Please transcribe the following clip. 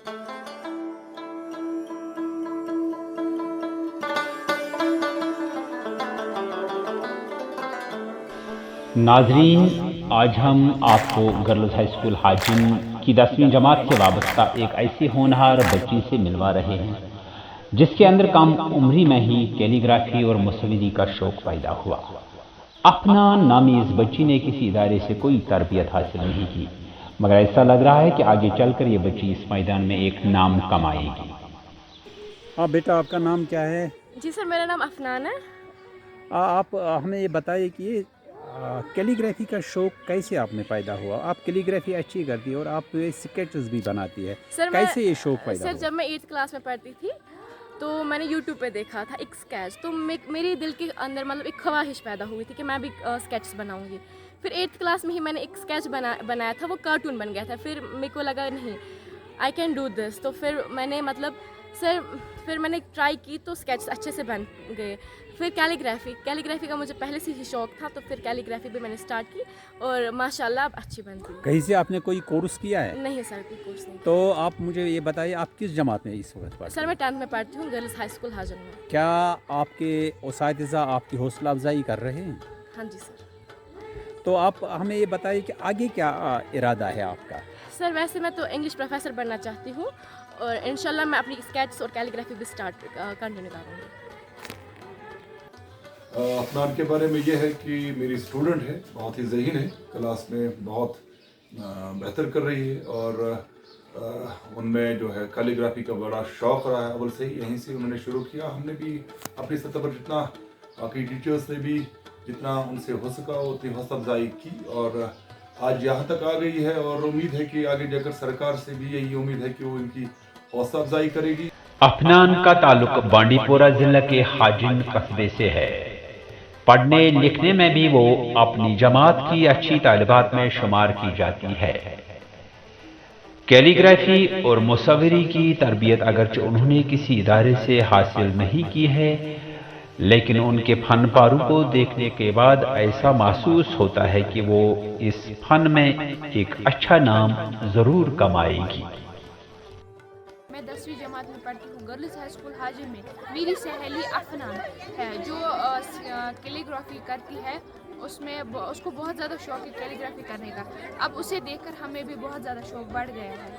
नाजरीन, आज हम आपको गर्ल्स हाई स्कूल हाजिम की 10वीं जमात से वाबस्ता एक ऐसी होनहार बच्ची से मिलवा रहे हैं जिसके अंदर कम उम्री में ही कैलीग्राफी और मुसव्विरी का शौक पैदा हुआ। अपना नामी इस बच्ची ने किसी इदारे से कोई तरबियत हासिल नहीं की, मगर ऐसा लग रहा है कि आगे चलकर ये बच्ची इस मैदान में एक नाम कमाएगी। हाँ बेटा, आपका नाम क्या है? जी सर, मेरा नाम अफनान है। आप हमें ये बताइए कि कैलीग्राफी का शौक कैसे आप में पैदा हुआ? आप कैलीग्राफी अच्छी करती है और आप ये स्केचेस भी बनाती है, सर कैसे ये शौक पैदा सर हुआ? जब मैं 8th क्लास में पढ़ती थी तो मैंने यूट्यूब पे देखा था एक स्केच, तो मेरे दिल के अंदर मतलब एक ख्वाहिश पैदा हुई थी कि मैं भी स्केच बनाऊंगी। फिर 8th क्लास में ही मैंने एक स्केच बनाया था, वो कार्टून बन गया था। फिर मेरे को लगा नहीं, आई कैन डू दिस। तो फिर मैंने फिर मैंने ट्राई की तो स्केच अच्छे से बन गए। फिर कैलीग्राफी का मुझे पहले से ही शौक था, तो फिर कैलीग्राफी भी मैंने स्टार्ट की और माशाल्लाह अब अच्छी बनती है। कहीं से आपने कोई कोर्स किया है? नहीं सर, कोई कोर्स नहीं। तो आप मुझे ये बताइए, आप किस जमात में इस वक्त पढ़ते सर हैं? मैं 10th में पढ़ती हूँ, गर्ल्स हाई स्कूल हाजिम में। क्या आपके उस्तादिज़ा आपकी हौसला अफजाई कर रहे हैं? हाँ जी सर। तो आप हमें ये बताइए कि आगे क्या इरादा है आपका? सर वैसे मैं तो इंग्लिश प्रोफेसर बनना चाहती हूँ और इंशाल्लाह मैं अपनी स्केट्स और कैलीग्राफी भी कंटिन्यू करूँगी। अफनान के बारे में ये है कि मेरी स्टूडेंट है, बहुत ही ज़हीन है, क्लास में बहुत बेहतर कर रही है और उनमें जो है कैलीग्राफी का बड़ा शौक़ रहा है अव्वल से ही, यहीं से उन्होंने शुरू किया। हमने भी अपनी सतह पर जितना बाकी टीचर्स ने भी जितना उनसे हो सका उतनी हौसला अफजाई की और आज यहाँ तक आ गई है और उम्मीद है कि आगे जाकर सरकार से भी यही उम्मीद है कि वो इनकी हौसला अफजाई करेगी। अफनान का ताल्लुक बांडीपोरा जिला के हाजिम कस्बे से है। पढ़ने लिखने में भी वो अपनी जमात की अच्छी तालिबात में शुमार की जाती है। कैलीग्राफी और मुसव्विरी की तरबियत अगरचे उन्होंने किसी इदारे से हासिल नहीं की है, लेकिन उनके फन पारू को देखने के बाद ऐसा महसूस होता है कि वो इस फन में एक अच्छा नाम जरूर कमाएगी। मैं 10वीं जमात में पढ़ती हूँ गर्ल्स हाई स्कूल हाजिम में। मेरी सहेली अफनान है जो कैलीग्राफी करती है, उसको बहुत ज़्यादा शौक है कैलीग्राफी करने का। अब उसे देखकर हमें भी बहुत ज़्यादा शौक बढ़ गया है।